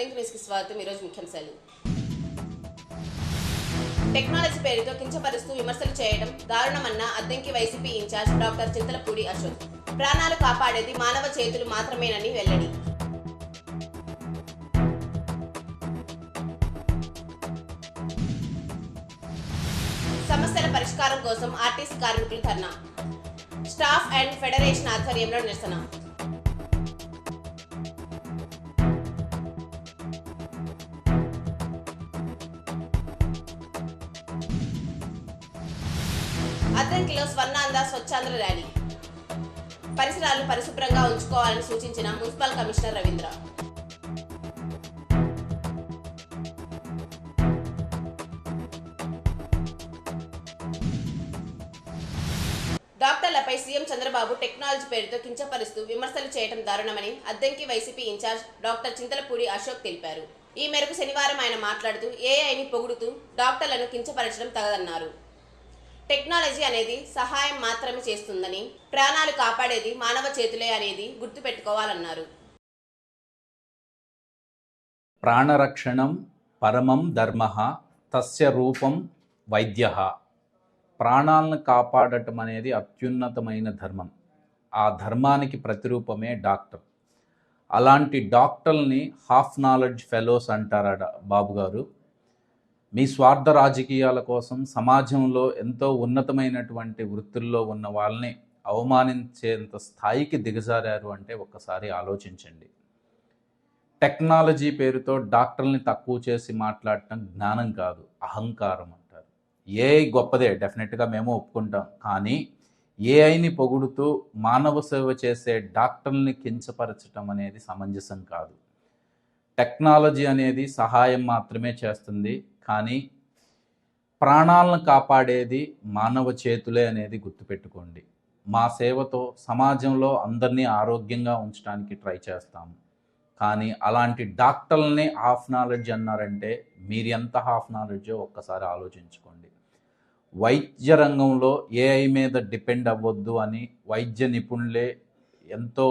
అద్దంకి న్యూస్కి స్వాగతం. ఈరోజు ముఖ్యాంశాలు. టెక్నాలజీ పేరుతో కించపరుస్తూ విమర్శలు చేయడం దారుణమన్న Addanki YCP incharge doctor Chintalapudi Ashok. ప్రాణాలు కాపాడేది మానవ చేతులు మాత్రమేనని వెల్లడి. సమస్యల పరిష్కారం కోసం ఆర్టీసీ కార్మికులు ధర్నా. స్టాఫ్ అండ్ ఫెడరేషన్ ఆధ్వర్యంలో నిరసన. అద్దంకిలో స్వర్ణాంధ్ర స్వచ్ఛాంధ్ర ర్యాలీ. పరిసరాలు పరిశుభ్రంగా ఉంచుకోవాలని సూచించిన మున్సిపల్ కమిషనర్ రవీంద్ర. డాక్టర్లపై సీఎం చంద్రబాబు టెక్నాలజీ పేరుతో కించపరుస్తూ విమర్శలు చేయడం దారుణమని Addanki YCP incharge doctor Chintalapudi Ashok తెలిపారు. ఈ మేరకు శనివారం ఆయన మాట్లాడుతూ ఏఐని పొగుడుతూ డాక్టర్లను కించపరచడం తగదన్నారు. టెక్నాలజీ అనేది సహాయం మాత్రమే చేస్తుందని, ప్రాణాలు కాపాడేది మానవ చేతులే అనేది గుర్తుపెట్టుకోవాలన్నారు. ప్రాణరక్షణం పరమం ధర్మః తస్య రూపం వైద్యః. ప్రాణాలను కాపాడటం అనేది అత్యున్నతమైన ధర్మం. ఆ ధర్మానికి ప్రతిరూపమే డాక్టర్. అలాంటి డాక్టర్ని హాఫ్ నాలెడ్జ్ ఫెలోస్ అంటారట బాబు గారు. మీ స్వార్థ రాజకీయాల కోసం సమాజంలో ఎంతో ఉన్నతమైనటువంటి వృత్తుల్లో ఉన్న వాళ్ళని అవమానించేంత స్థాయికి దిగజారారు అంటే ఒక్కసారి ఆలోచించండి. టెక్నాలజీ పేరుతో డాక్టర్ని తక్కువ చేసి మాట్లాడటం జ్ఞానం కాదు, అహంకారం అంటారు. ఏఐ గొప్పదే, డెఫినెట్గా మేము ఒప్పుకుంటాం. కానీ ఏఐని పొగుడుతూ మానవ సేవ చేసే డాక్టర్ని కించపరచడం అనేది సమంజసం కాదు. టెక్నాలజీ అనేది సహాయం మాత్రమే చేస్తుంది, కానీ ప్రాణాలను కాపాడేది మానవ చేతులే అనేది గుర్తుపెట్టుకోండి. మా సేవతో సమాజంలో అందరినీ ఆరోగ్యంగా ఉంచడానికి ట్రై చేస్తాము. కానీ అలాంటి డాక్టర్లని హాఫ్ నాలెడ్జ్ అన్నారంటే మీరు ఎంత హాఫ్ నాలెడ్జో ఒక్కసారి ఆలోచించుకోండి. వైద్య రంగంలో ఏఐ మీద డిపెండ్ అవ్వద్దు అని వైద్య నిపుణులే ఎంతో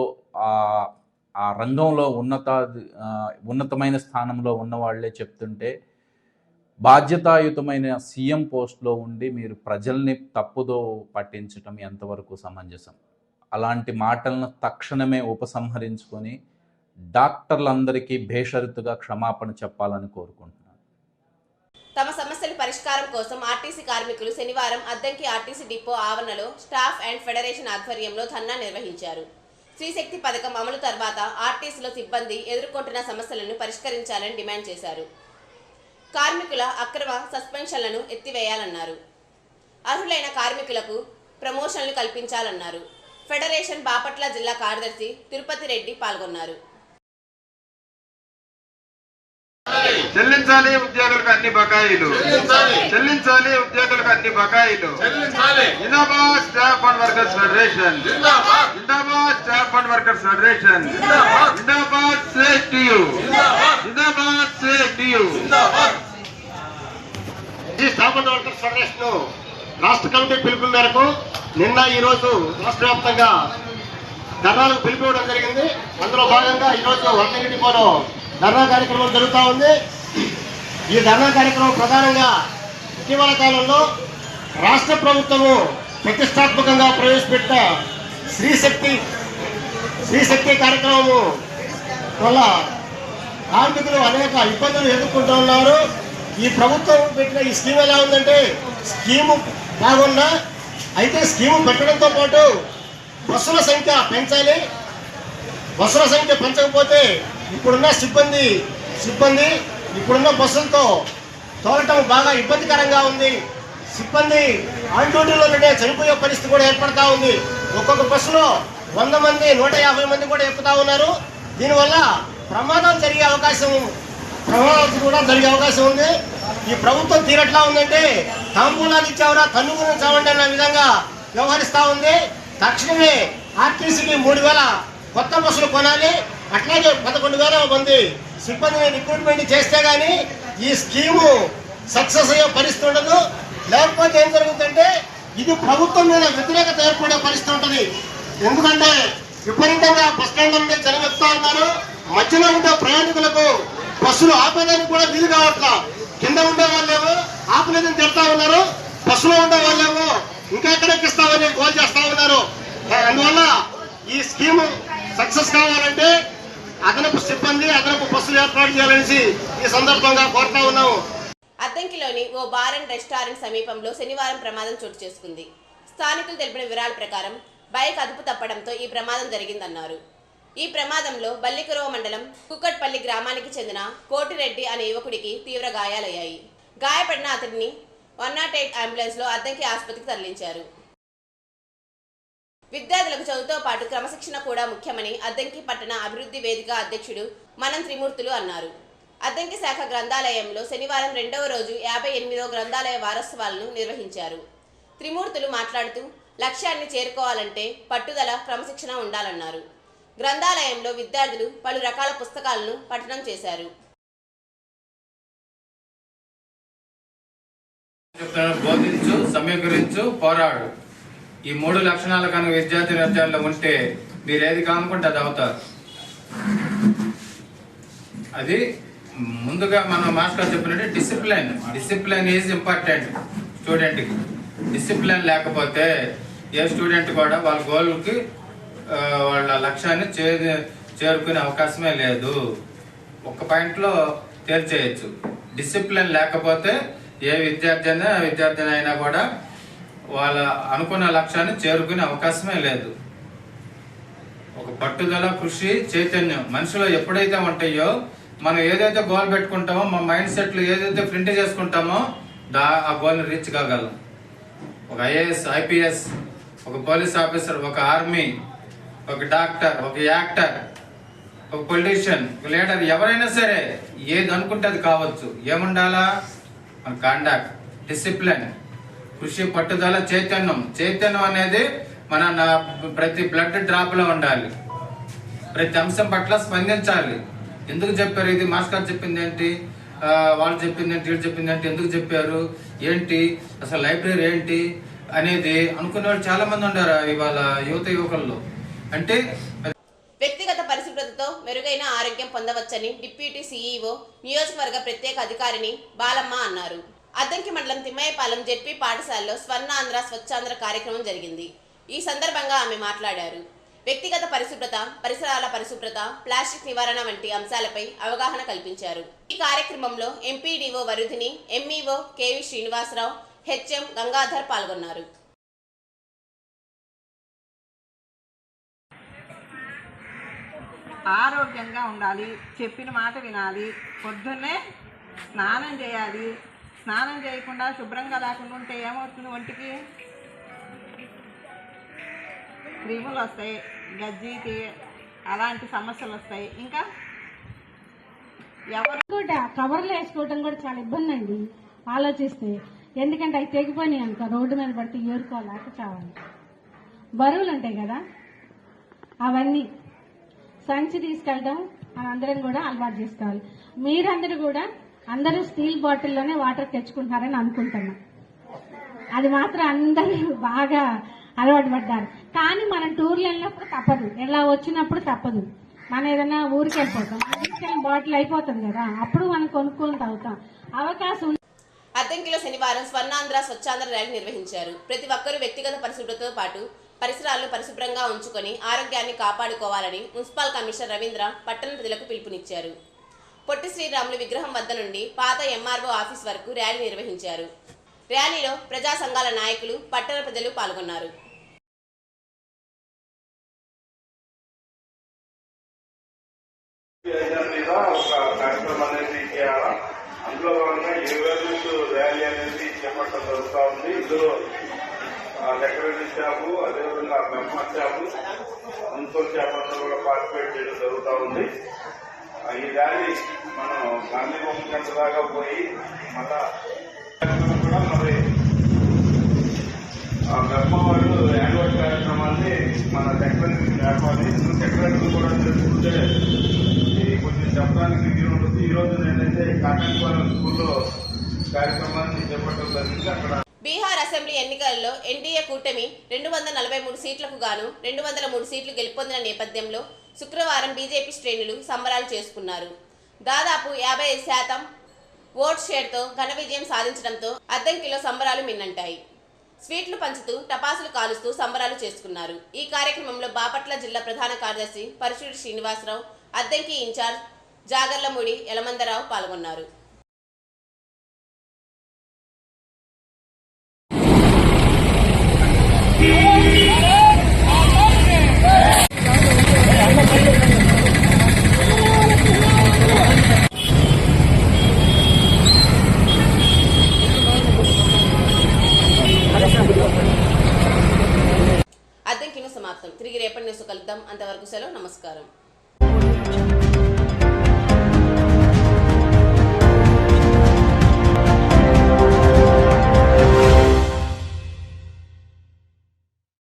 ఆ రంగంలో ఉన్నతమైన స్థానంలో ఉన్నవాళ్లే చెప్తుంటే బాధ్యతాయుతమైన సీఎం పోస్ట్లో ఉండి మీరు ప్రజల్ని తప్పుదో పట్టించటం ఎంతవరకు సమంజసం? అలాంటి మాటలను తక్షణమే ఉపసంహరించుకొని డాక్టర్లందరికీ బేషరతుగా క్షమాపణ చెప్పాలని కోరుకుంటున్నాను. తమ సమస్యల పరిష్కారం కోసం ఆర్టీసీ కార్మికులు శనివారం అద్దంకి ఆర్టీసీ డిపో ఆవరణలో స్టాఫ్ అండ్ ఫెడరేషన్ ఆధ్వర్యంలో ధర్నా నిర్వహించారు. శ్రీశక్తి పథకం అమలు తర్వాత ఆర్టీసీలో సిబ్బంది ఎదుర్కొంటున్న సమస్యలను పరిష్కరించాలని డిమాండ్ చేశారు. కార్మికుల అక్రమ సస్పెన్షన్లను ఎత్తివేయాలన్నారు. అర్హులైన కార్మికులకు ప్రమోషన్లు కల్పించాలన్నారు. ఫెడరేషన్ బాపట్ల జిల్లా కార్యదర్శి తిరుపతి రెడ్డి పాల్గొన్నారు. చెల్లించాలి ఉద్యోగులకు అన్ని బకాయిలు, చెల్లించాలి ఉద్యోగులకు అన్ని బకాయిలు. జిందాబాద్ స్టాఫ్ అండ్ వర్కర్స్ ఫెడరేషన్, జిందాబాద్ స్టాఫ్ అండ్ వర్కర్స్ ఫెడరేషన్, జిందాబాద్ సేఫ్ టు యు, జిందాబాద్ సేఫ్ టు యు. ఈ స్టాఫ్ అండ్ వర్కర్స్ ఫెడరేషన్ రాష్ట్ర కమిటీ పిలుపు మేరకు నిన్న ఈ రోజు రాష్ట్ర వ్యాప్తంగా ధర్నాలకు పిలిపివ్వడం జరిగింది. అందులో భాగంగా ఈరోజు అద్దంకి డిపోలో ధర్నా కార్యక్రమం జరుగుతూ ఉంది. ఈ ధర్నా కార్యక్రమం ప్రధానంగా ఇటీవల కాలంలో రాష్ట్ర ప్రభుత్వము ప్రతిష్టాత్మకంగా ప్రవేశపెట్టిన శ్రీశక్తి కార్యక్రమము వల్ల కార్మికులు అనేక ఇబ్బందులు ఎదుర్కొంటూ ఉన్నారు. ఈ ప్రభుత్వం పెట్టిన ఈ స్కీమ్ ఎలా ఉందంటే స్కీము బాగున్నా, అయితే స్కీము పెట్టడంతో పాటు బస్సుల సంఖ్య పెంచాలి. బస్సుల సంఖ్య పెంచకపోతే ఇప్పుడున్న సిబ్బంది ఇప్పుడున్న బస్సులతో తోలటం బాగా ఇబ్బందికరంగా ఉంది. సిబ్బంది ఆన్ డ్యూటీలోనే చనిపోయే పరిస్థితి కూడా ఏర్పడతా ఉంది. ఒక్కొక్క బస్సులో 100 మంది 150 మంది కూడా ఎక్కుతా ఉన్నారు. దీనివల్ల ప్రమాదాలు కూడా జరిగే అవకాశం ఉంది. ఈ ప్రభుత్వం తీరట్లా ఉందంటే తాంబూలాలు ఇచ్చావరా తన్నుకుని చావండి అన్న విధంగా వ్యవహరిస్తూ ఉంది. తక్షణమే ఆర్టీసీకి 3000 కొత్త బస్సులు కొనాలి. అట్లాగే 11,000 మంది సిబ్బందిని రిక్రూట్మెంట్ చేస్తే గానీ ఈ స్కీము సక్సెస్ అయ్యే పరిస్థితి ఉండదు. లేకపోతే ఏం జరుగుతుందంటే ఇది ప్రభుత్వం మీద వ్యతిరేకత ఏర్పడే పరిస్థితి ఉంటుంది. ఎందుకంటే విపరీతంగా బస్ స్టాండ్ నుండి జనం ఎక్కుతా ఉన్నారు. మధ్యలో ఉండే ప్రయాణికులకు బస్సులు ఆపేదానికి కూడా వీలు కావట్లా. కింద ఉండే వాళ్ళేమో ఆపలేదని చెప్తా ఉన్నారు, బస్సులో ఉండే వాళ్ళేమో ఇంకా ఎక్కడెక్కిస్తామని గోల్ చేస్తా ఉన్నారు. అందువల్ల ఈ స్కీమ్ సక్సెస్ కావాలంటే అదనపు సిబ్బంది, అదనపు బస్సులు ఏర్పాటు చేయాలనేసి ఈ సందర్భంగా కోరుతా ఉన్నాము. అద్దంకిలోని ఓ బార్ అండ్ రెస్టారెంట్ సమీపంలో శనివారం ప్రమాదం చోటు చేసుకుంది. స్థానికులు తెలిపిన వివరాల ప్రకారం బైక్ అదుపు తప్పడంతో ఈ ప్రమాదం జరిగిందన్నారు. ఈ ప్రమాదంలో బల్లికురవ మండలం కుక్కట్పల్లి గ్రామానికి చెందిన కోటిరెడ్డి అనే యువకుడికి తీవ్ర గాయాలయ్యాయి. గాయపడిన అతడిని 108 అంబులెన్స్లో అద్దంకి ఆసుపత్రికి తరలించారు. విద్యార్థులకు చదువుతో పాటు క్రమశిక్షణ కూడా ముఖ్యమని అద్దంకి పట్టణ అభివృద్ధి వేదిక అధ్యక్షుడు మనం త్రిమూర్తులు అన్నారు. అద్దంకి శాఖ గ్రంథాలయంలో శనివారం 2వ రోజు 58వ గ్రంథాలయ వారోత్సవాలను నిర్వహించారు. త్రిమూర్తులు మాట్లాడుతూ లక్ష్యాన్ని చేరుకోవాలంటే పట్టుదల, క్రమశిక్షణ ఉండాలన్నారు. గ్రంథాలయంలో విద్యార్థులు పలు రకాల పుస్తకాలను పఠనం చేశారు. బోధించు, సమీకరించు, పోరాడు. ఈ 3 లక్షణాలు కనుక విద్యార్థుల్లో ఉంటే మీరు ఏది కానుకుంటే అది అవుతారు. అది ముందుగా మన మాస్టర్ చెప్పినట్టు డిసిప్లిన్ ఈజ్ ఇంపార్టెంట్. స్టూడెంట్కి డిసిప్లిన్ లేకపోతే ఏ స్టూడెంట్ కూడా వాళ్ళ గోల్కి, వాళ్ళ లక్ష్యాన్ని చేరుకునే అవకాశమే లేదు. ఒక పాయింట్లో తేల్చేయచ్చు. డిసిప్లిన్ లేకపోతే ఏ విద్యార్థి అయినా కూడా వాళ్ళ అనుకున్న లక్ష్యాన్ని చేరుకునే అవకాశమే లేదు. ఒక పట్టుదల, కృషి, చైతన్యం మనిషిలో ఎప్పుడైతే ఉంటాయో, మనం ఏదైతే గోల్ పెట్టుకుంటామో, మన మైండ్ సెట్లు ఏదైతే ప్రింట్ చేసుకుంటామో ఆ గోల్ని రీచ్ కాగలం. ఒక ఐఏఎస్, ఐపీఎస్, ఒక పోలీస్ ఆఫీసర్, ఒక ఆర్మీ, ఒక డాక్టర్, ఒక యాక్టర్, ఒక పొలిటీషియన్, ఒక లీడర్, ఎవరైనా సరే ఏది అనుకుంటే అది కావచ్చు. ఏముండాలా? మన కాండక్ట్, డిసిప్లిన్, కృషి, పట్టుదల, చైతన్యం అనేది మన ప్రతి బ్లడ్ డ్రాప్ లో ఉండాలి. ప్రతి అంశం పట్ల స్పందించాలి. ఎందుకు చెప్పారు ఇది, మాస్టర్ చెప్పింది ఏంటి, వాళ్ళు చెప్పింది ఏంటి, వీళ్ళు చెప్పింది ఏంటి, ఎందుకు చెప్పారు ఏంటి, అసలు లైబ్రరీ ఏంటి అనేది అనుకునే వాళ్ళు చాలా మంది ఉన్నారు ఇవాళ యువకుల్లో. అంటే వ్యక్తిగత పరిశుభ్రతతో మెరుగైన ఆరోగ్యం పొందవచ్చని డిప్యూటీ సీఈఓ, నియోజకవర్గ ప్రత్యేక అధికారిని బాలమ్మ అన్నారు. అద్దంకి మండలం తిమ్మయ్యపాలెం జెడ్పీ పాఠశాలలో స్వర్ణాంధ్ర స్వచ్ఛాంధ్ర కార్యక్రమం జరిగింది. ఈ సందర్భంగా ఆమె మాట్లాడారు. వ్యక్తిగత పరిశుభ్రత, పరిసరాల పరిశుభ్రత, ప్లాస్టిక్ నివారణ వంటి అంశాలపై అవగాహన కల్పించారు. ఈ కార్యక్రమంలో MPDO Varudhini, MEO KV Srinivasarao, HM Gangadhar పాల్గొన్నారు. ఆరోగ్యంగా ఉండాలి, చెప్పిన మాట వినాలి, పొద్దున్నే స్నానం చేయాలి. స్నానం చేయకుండా శుభ్రంగా లేకుండా ఉంటే ఏమవుతుంది? ఒంటికి క్రిములు వస్తాయి, గజ్జికి అలాంటి సమస్యలు వస్తాయి. ఇంకా ఎవరు కూడా కవర్లు వేసుకోవడం కూడా చాలా ఇబ్బంది అండి ఆలోచిస్తే. ఎందుకంటే అవి తెగిపోయినాయి అనుకో, రోడ్డు మీద పడితే ఏరుకోలేక చావాలి. బరువులు ఉంటాయి కదా, అవన్నీ సంచి తీసుకెళ్ళడం అందరం కూడా అలవాటు చేసుకోవాలి. మీరందరూ కూడా అందరూ స్టీల్ బాటిల్లోనే వాటర్ తెచ్చుకుంటున్నారని అనుకుంటున్నాం. అది మాత్రం అందరూ బాగా అలవాటు పడ్డారు. కానీ మనం టూర్లు వెళ్ళినప్పుడు తప్పదు, ఎలా వచ్చినప్పుడు తప్పదు. మనం ఏదైనా ఊరికి వెళ్ళిపోతాం, తీసుకెళ్ళిన బాటిల్ అయిపోతుంది కదా, అప్పుడు మనం కొనుక్కొని తాగుతాం. అవకాశం. అద్దంకిలో శనివారం స్వర్ణాంధ్ర స్వచ్ఛాంధ్ర ర్యాలీ నిర్వహించారు. ప్రతి ఒక్కరూ వ్యక్తిగత పరిశుభ్రతతో పాటు పరిసరాలను పరిశుభ్రంగా ఉంచుకొని ఆరోగ్యాన్ని కాపాడుకోవాలని మున్సిపల్ కమిషనర్ రవీంద్ర పట్టణ ప్రజలకు పిలుపునిచ్చారు. పొట్టి శ్రీరాములు విగ్రహం వద్ద నుండి పాత ఎంఆర్ఓ ఆఫీస్ వరకు ర్యాలీ నిర్వహించారు. ర్యాలీలో ప్రజా సంఘాల నాయకులు, పట్టణ ప్రజలు పాల్గొన్నారు. అందులో భాగంగా అవేర్నెస్ ర్యాలీ అనేది చేపట్టడం జరుగుతూ ఉంది. ఇందులో సెక్రటరీ స్టాఫ్, అదేవిధంగా మెంబర్ స్టాఫ్, మున్సిపల్ స్టాఫ్ అందరూ కూడా పార్టిసిపేట్ చేయడం జరుగుతూ ఉంది. ఈ ర్యాలీ మనం గాంధీ బొమ్మ సెంటర్ దాకా పోయి మళ్ళా కూడా మరి బ్రహ్మవారు యాన్యువల్ కార్యక్రమాన్ని మన సెక్రటరీ నేర్పాలి. సెక్రటరీ కూడా తెలుసుకుంటే కొంచెం చెప్పడానికి వీలుంటుంది. ఈ రోజు నేనైతే కాకనపాలెం స్కూల్లో కార్యక్రమాన్ని చేపట్టడం జరిగింది. అక్కడ బీహార్ అసెంబ్లీ ఎన్నికల్లో ఎన్డీఏ కూటమి 243 సీట్లకు గాను 203 సీట్లు గెలుపొందిన నేపథ్యంలో శుక్రవారం బీజేపీ శ్రేణులు సంబరాలు చేసుకున్నారు. దాదాపు 55% ఓట్ షేర్తో ఘన విజయం సాధించడంతో అద్దంకిలో సంబరాలు మిన్నంటాయి. స్వీట్లు పంచుతూ టపాసులు కాలుస్తూ సంబరాలు చేసుకున్నారు. ఈ కార్యక్రమంలో బాపట్ల జిల్లా ప్రధాన కార్యదర్శి పరశుడి శ్రీనివాసరావు, అద్దంకి ఇన్ఛార్జ్ జాగర్లమూడి యలమందరావు పాల్గొన్నారు. అద్దంకి న్యూస్ సమాప్తం. తిరిగి రేపటి న్యూస్ కలుద్దాం. అంతవరకు సెలవు. నమస్కారం.